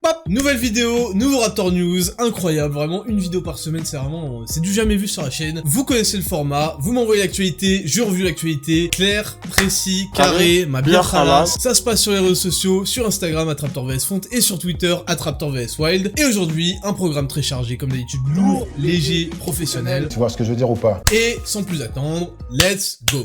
Hop, nouvelle vidéo, nouveau Raptor News, incroyable, vraiment, une vidéo par semaine, c'est du jamais vu sur la chaîne. Vous connaissez le format, vous m'envoyez l'actualité, je revue l'actualité, clair, précis, carré, ma bien khalass. Ça se passe sur les réseaux sociaux, sur Instagram, @RaptorVSFont, et sur Twitter, @RaptorVSWild. Et aujourd'hui, un programme très chargé, comme d'habitude, lourd, léger, professionnel. Tu vois ce que je veux dire ou pas? Et sans plus attendre, let's go.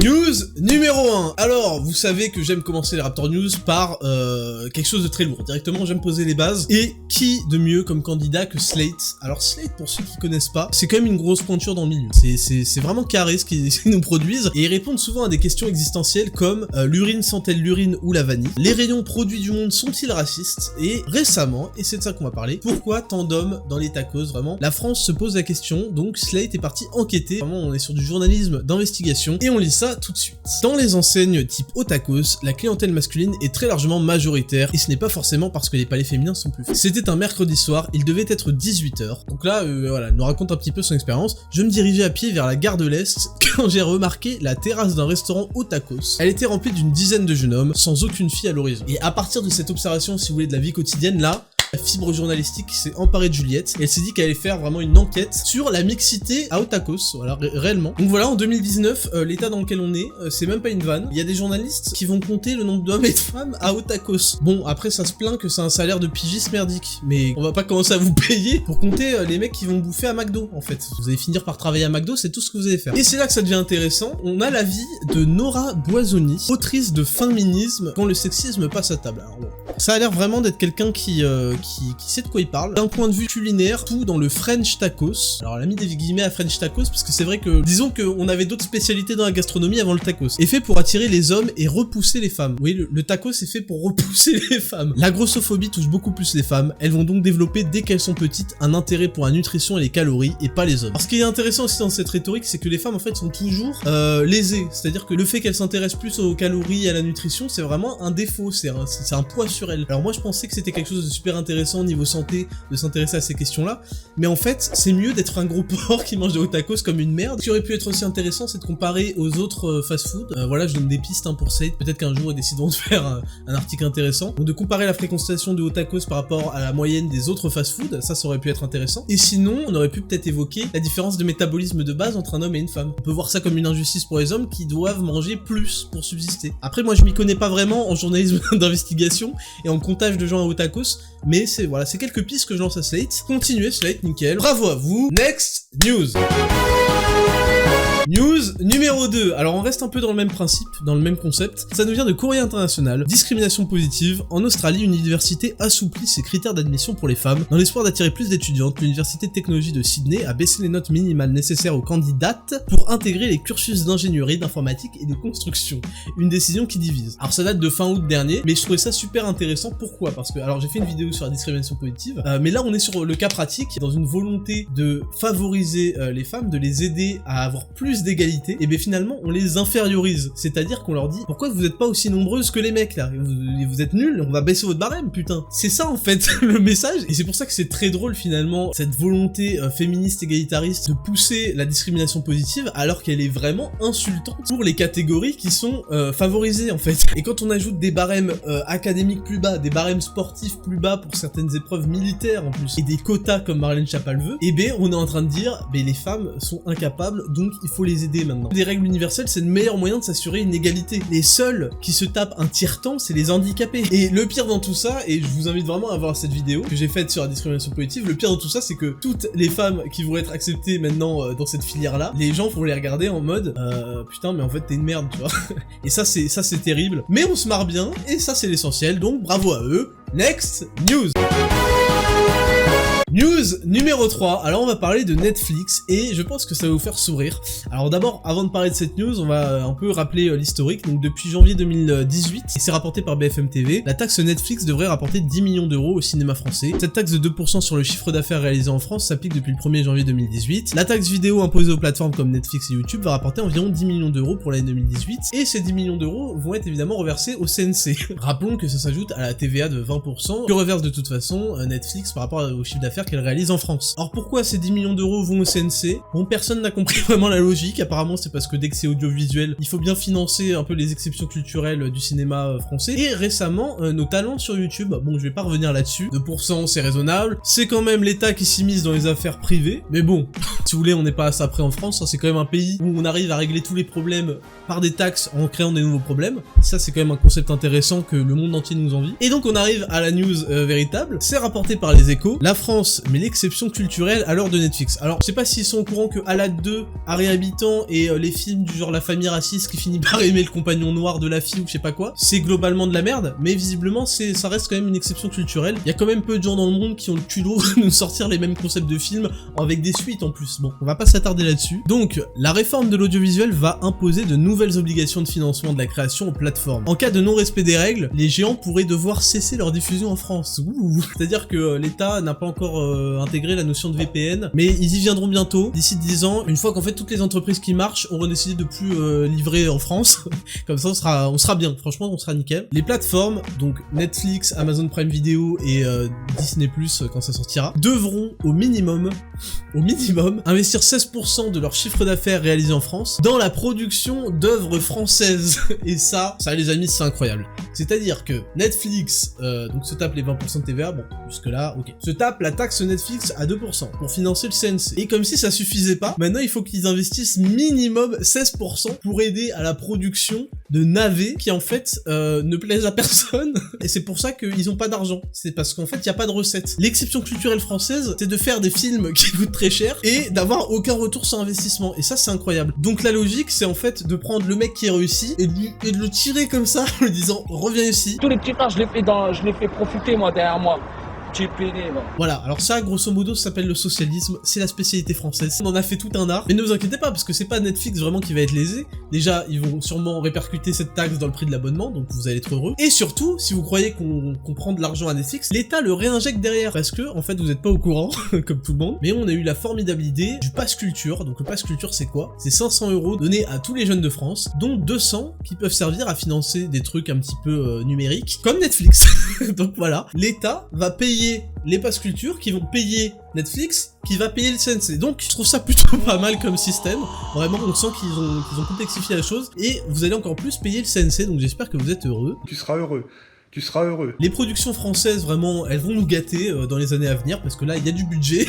News numéro 1. Alors, vous savez que j'aime commencer les Raptor News par quelque chose de très lourd. Directement, j'aime poser les bases. Et qui de mieux comme candidat que Slate? Alors Slate, pour ceux qui connaissent pas, c'est quand même une grosse pointure dans le milieu. C'est vraiment carré ce qu'ils nous produisent. Et ils répondent souvent à des questions existentielles comme l'urine sent-elle l'urine ou la vanille? Les rayons produits du monde sont-ils racistes? Et récemment, et c'est de ça qu'on va parler, pourquoi tant d'hommes dans les tacos? Vraiment, la France se pose la question. Donc Slate est parti enquêter. Vraiment, on est sur du journalisme d'investigation. Et on lit ça tout de suite. Dans les enseignes type Otakos, la clientèle masculine est très largement majoritaire et ce n'est pas forcément parce que les palais féminins sont plus faibles. C'était un mercredi soir, il devait être 18h. Donc là, voilà, elle nous raconte un petit peu son expérience. Je me dirigeais à pied vers la gare de l'Est quand j'ai remarqué la terrasse d'un restaurant Otakos. Elle était remplie d'une dizaine de jeunes hommes, sans aucune fille à l'horizon. Et à partir de cette observation, si vous voulez, de la vie quotidienne, là, la fibre journalistique s'est emparée de Juliette et elle s'est dit qu'elle allait faire vraiment une enquête sur la mixité à Otakos, voilà, réellement. Donc voilà, en 2019, l'état dans lequel on est, c'est même pas une vanne. Il y a des journalistes qui vont compter le nombre d'hommes et de femmes à Otakos. Bon, après ça se plaint que c'est un salaire de pigiste merdique, mais on va pas commencer à vous payer pour compter les mecs qui vont bouffer à McDo, en fait. Vous allez finir par travailler à McDo, c'est tout ce que vous allez faire. Et c'est là que ça devient intéressant, on a l'avis de Nora Boisoni, autrice de Féminisme quand le sexisme passe à table. Alors bon, ça a l'air vraiment d'être quelqu'un qui sait de quoi il parle. D'un point de vue culinaire, tout dans le French tacos. Alors elle a mis des guillemets à French tacos parce que c'est vrai que, disons qu'on avait d'autres spécialités dans la gastronomie avant le tacos. Et fait pour attirer les hommes et repousser les femmes. Oui, le tacos est fait pour repousser les femmes. La grossophobie touche beaucoup plus les femmes. Elles vont donc développer dès qu'elles sont petites un intérêt pour la nutrition et les calories et pas les hommes. Alors ce qui est intéressant aussi dans cette rhétorique, c'est que les femmes en fait sont toujours lésées. C'est-à-dire que le fait qu'elles s'intéressent plus aux calories et à la nutrition, c'est vraiment un défaut. C'est un poids sur elles. Alors moi je pensais que c'était quelque chose de super intéressant niveau santé de s'intéresser à ces questions-là, mais en fait, c'est mieux d'être un gros porc qui mange des hot tacos comme une merde. Ce qui aurait pu être aussi intéressant, c'est de comparer aux autres fast-food. Voilà, je donne des pistes pour Slate. Peut-être qu'un jour, ils décideront de faire un article intéressant. Donc de comparer la fréquentation de hot tacos par rapport à la moyenne des autres fast-food, ça aurait pu être intéressant. Et sinon, on aurait pu peut-être évoquer la différence de métabolisme de base entre un homme et une femme. On peut voir ça comme une injustice pour les hommes qui doivent manger plus pour subsister. Après, moi, je m'y connais pas vraiment en journalisme d'investigation et en comptage de gens à hot tacos, mais voilà, c'est quelques pistes que je lance à Slate. Continuez Slate, nickel. Bravo à vous. Next news. News numéro 2. Alors on reste un peu dans le même principe, dans le même concept. Ça nous vient de Courrier International. Discrimination positive. En Australie, une université assouplit ses critères d'admission pour les femmes. Dans l'espoir d'attirer plus d'étudiantes, l'université de technologie de Sydney a baissé les notes minimales nécessaires aux candidates pour intégrer les cursus d'ingénierie, d'informatique et de construction. Une décision qui divise. Alors ça date de fin août dernier, mais je trouvais ça super intéressant. Pourquoi? Parce que, alors j'ai fait une vidéo sur la discrimination positive, mais là on est sur le cas pratique, dans une volonté de favoriser les femmes, de les aider à avoir plus d'égalité, et bien finalement on les infériorise, c'est-à-dire qu'on leur dit pourquoi vous êtes pas aussi nombreuses que les mecs là, vous êtes nuls, on va baisser votre barème, putain. C'est ça en fait le message, et c'est pour ça que c'est très drôle finalement cette volonté féministe égalitariste de pousser la discrimination positive alors qu'elle est vraiment insultante pour les catégories qui sont favorisées en fait. Et quand on ajoute des barèmes académiques plus bas, des barèmes sportifs plus bas pour certaines épreuves militaires en plus, et des quotas comme Marlène Schiappa le veut, et bien on est en train de dire les femmes sont incapables, donc il faut les aider maintenant. Des règles universelles, c'est le meilleur moyen de s'assurer une égalité. Les seuls qui se tapent un tiers-temps, c'est les handicapés. Et le pire dans tout ça, et je vous invite vraiment à voir cette vidéo que j'ai faite sur la discrimination positive, le pire dans tout ça, c'est que toutes les femmes qui vont être acceptées maintenant dans cette filière-là, les gens vont les regarder en mode putain, mais en fait t'es une merde, tu vois. Et ça c'est terrible. Mais on se marre bien, et ça c'est l'essentiel, donc bravo à eux. Next news. News numéro 3, alors on va parler de Netflix et je pense que ça va vous faire sourire. Alors d'abord, avant de parler de cette news, on va un peu rappeler l'historique. Donc depuis janvier 2018, et c'est rapporté par BFM TV, la taxe Netflix devrait rapporter 10 millions d'euros au cinéma français. Cette taxe de 2% sur le chiffre d'affaires réalisé en France s'applique depuis le 1er janvier 2018. La taxe vidéo imposée aux plateformes comme Netflix et YouTube va rapporter environ 10 millions d'euros pour l'année 2018 et ces 10 millions d'euros vont être évidemment reversés au CNC. Rappelons que ça s'ajoute à la TVA de 20% que reverse de toute façon Netflix par rapport au chiffre d'affaires qu'elle réalise en France. Alors pourquoi ces 10 millions d'euros vont au CNC? Bon, personne n'a compris vraiment la logique, apparemment c'est parce que dès que c'est audiovisuel, il faut bien financer un peu les exceptions culturelles du cinéma français, et récemment, nos talents sur YouTube, bon je vais pas revenir là-dessus, 2% c'est raisonnable, c'est quand même l'État qui s'immisce dans les affaires privées, mais bon, si vous voulez on n'est pas à ça près en France, hein, c'est quand même un pays où on arrive à régler tous les problèmes par des taxes en créant des nouveaux problèmes, ça c'est quand même un concept intéressant que le monde entier nous envie. Et donc on arrive à la news véritable, c'est rapporté par les Échos, la France met l'exception culturelle à l'heure de Netflix. Alors je sais pas s'ils sont au courant que Alad 2, Harry Habitant et les films du genre la famille raciste qui finit par aimer le compagnon noir de la fille ou je sais pas quoi, c'est globalement de la merde, mais visiblement ça reste quand même une exception culturelle. Il y a quand même peu de gens dans le monde qui ont le culot de nous sortir les mêmes concepts de films avec des suites en plus. Bon, on va pas s'attarder là-dessus. Donc, la réforme de l'audiovisuel va imposer de nouvelles obligations de financement de la création aux plateformes. En cas de non-respect des règles, les géants pourraient devoir cesser leur diffusion en France. Ouh. C'est-à-dire que l'État n'a pas encore intégré la notion de VPN, mais ils y viendront bientôt, d'ici 10 ans, une fois qu'en fait toutes les entreprises qui marchent auront décidé de plus livrer en France. Comme ça on sera bien, franchement on sera nickel. Les plateformes, donc Netflix, Amazon Prime Video et Disney+, quand ça sortira, devront au minimum, investir 16% de leur chiffre d'affaires réalisé en France dans la production d'œuvres françaises. Et ça les amis, c'est incroyable. C'est-à-dire que Netflix donc se tape les 20% de TVA, bon, jusque là, ok. Se tape la taxe Netflix à 2% pour financer le CNC. Et comme si ça suffisait pas, maintenant il faut qu'ils investissent minimum 16% pour aider à la production de navets qui en fait ne plaisent à personne. Et c'est pour ça qu'ils ont pas d'argent. C'est parce qu'en fait il y a pas de recettes. L'exception culturelle française, c'est de faire des films qui coûtent très cher et d'avoir aucun retour sur investissement. Et ça c'est incroyable. Donc la logique c'est en fait de prendre le mec qui est réussi et de le tirer comme ça en lui disant reviens ici. Tous les petits frères je les fais profiter moi derrière moi. Voilà, alors ça, grosso modo, ça s'appelle le socialisme, c'est la spécialité française. On en a fait tout un art, mais ne vous inquiétez pas, parce que c'est pas Netflix vraiment qui va être lésé. Déjà, ils vont sûrement répercuter cette taxe dans le prix de l'abonnement, donc vous allez être heureux. Et surtout, si vous croyez qu'on prend de l'argent à Netflix, l'État le réinjecte derrière, parce que, en fait, vous êtes pas au courant, comme tout le monde, mais on a eu la formidable idée du Pass Culture. Donc le Pass Culture, c'est quoi? C'est 500 € donnés à tous les jeunes de France, dont 200 qui peuvent servir à financer des trucs un petit peu numériques, comme Netflix. Donc voilà, l'État va payer les Pass Culture qui vont payer Netflix qui va payer le CNC. Donc je trouve ça plutôt pas mal comme système. Vraiment on sent qu'ils ont complexifié la chose et vous allez encore plus payer le CNC, donc j'espère que vous êtes heureux. Tu seras heureux. Tu seras heureux. Les productions françaises, vraiment, elles vont nous gâter dans les années à venir, parce que là, il y a du budget,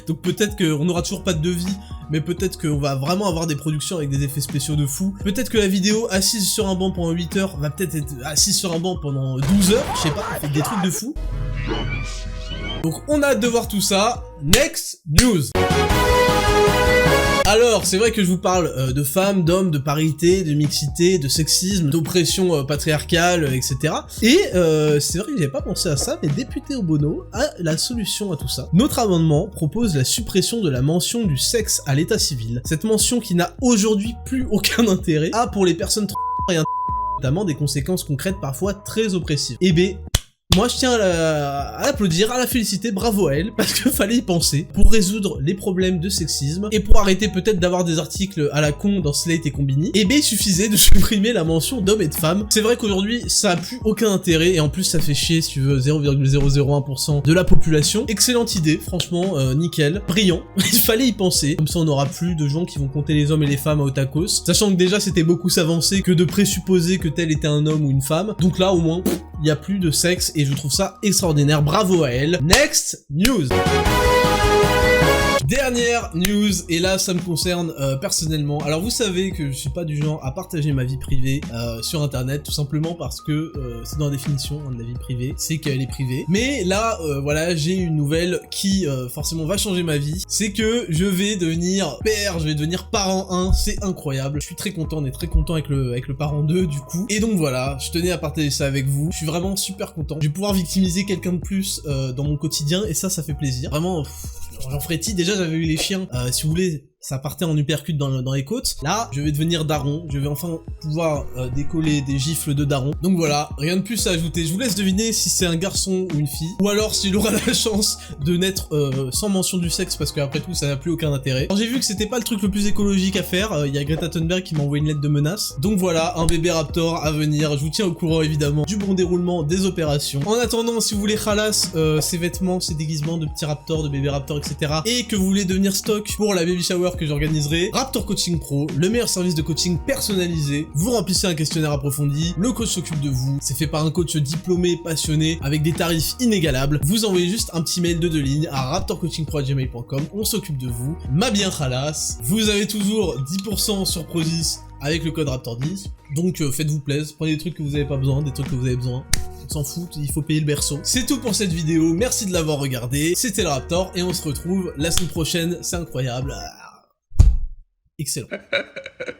donc peut-être qu'on n'aura toujours pas de devis, mais peut-être qu'on va vraiment avoir des productions avec des effets spéciaux de fou. Peut-être que la vidéo assise sur un banc pendant 8 heures va peut-être être assise sur un banc pendant 12 heures, je sais pas, avec des trucs de fou. Donc on a hâte de voir tout ça. Next news. Alors, c'est vrai que je vous parle de femmes, d'hommes, de parité, de mixité, de sexisme, d'oppression patriarcale, etc. Et c'est vrai que j'avais pas pensé à ça, mais député Obono a la solution à tout ça. Notre amendement propose la suppression de la mention du sexe à l'état civil. Cette mention qui n'a aujourd'hui plus aucun intérêt a pour les personnes et notamment des conséquences concrètes parfois très oppressives. Eh ben, moi je tiens à l'applaudir, à la féliciter, bravo à elle, parce que fallait y penser pour résoudre les problèmes de sexisme et pour arrêter peut-être d'avoir des articles à la con dans Slate et Combini. Et ben il suffisait de supprimer la mention d'hommes et de femmes. C'est vrai qu'aujourd'hui ça a plus aucun intérêt et en plus ça fait chier si tu veux 0,001% de la population. Excellente idée, franchement nickel, brillant, il fallait y penser. Comme ça on n'aura plus de gens qui vont compter les hommes et les femmes à Otakos, sachant que déjà c'était beaucoup s'avancer que de présupposer que tel était un homme ou une femme. Donc là au moins il n'y a plus de sexe et je trouve ça extraordinaire, bravo à elle. Next news. Dernière news, et là ça me concerne personnellement. Alors vous savez que je suis pas du genre à partager ma vie privée sur internet, tout simplement parce que c'est dans la définition de la vie privée, c'est qu'elle est privée. Mais là, voilà, j'ai une nouvelle qui forcément va changer ma vie. C'est que je vais devenir père, je vais devenir parent 1, c'est incroyable. Je suis très content, on est très content avec le parent 2 du coup. Et donc voilà, je tenais à partager ça avec vous. Je suis vraiment super content. Je vais pouvoir victimiser quelqu'un de plus dans mon quotidien et ça fait plaisir. Vraiment, j'en ferai déjà j'avais eu les chiens, si vous voulez, ça partait en uppercut dans les côtes. Là, je vais devenir daron, je vais enfin pouvoir décoller des gifles de daron. Donc voilà, rien de plus à ajouter. Je vous laisse deviner si c'est un garçon ou une fille, ou alors s'il aura la chance de naître sans mention du sexe, parce qu'après tout, ça n'a plus aucun intérêt. Alors j'ai vu que c'était pas le truc le plus écologique à faire, il y a Greta Thunberg qui m'a envoyé une lettre de menace. Donc voilà, un bébé raptor à venir, je vous tiens au courant évidemment du bon déroulement des opérations. En attendant, si vous voulez Khalas, ses vêtements, ses déguisements de petits raptors, de bébés raptors, etc. et que vous voulez devenir stock pour la baby shower que j'organiserai, Raptor Coaching Pro, le meilleur service de coaching personnalisé. Vous remplissez un questionnaire approfondi, le coach s'occupe de vous, c'est fait par un coach diplômé, passionné, avec des tarifs inégalables. Vous envoyez juste un petit mail de 2 lignes à raptorcoachingpro@gmail.com, on s'occupe de vous. Ma bien Khalas, vous avez toujours 10% sur Prozis avec le code Raptor10, donc faites-vous plaisir, prenez des trucs que vous avez pas besoin, des trucs que vous avez besoin. On s'en fout, il faut payer le berceau. C'est tout pour cette vidéo, merci de l'avoir regardé, c'était le Raptor, et on se retrouve la semaine prochaine, c'est incroyable. Excellent.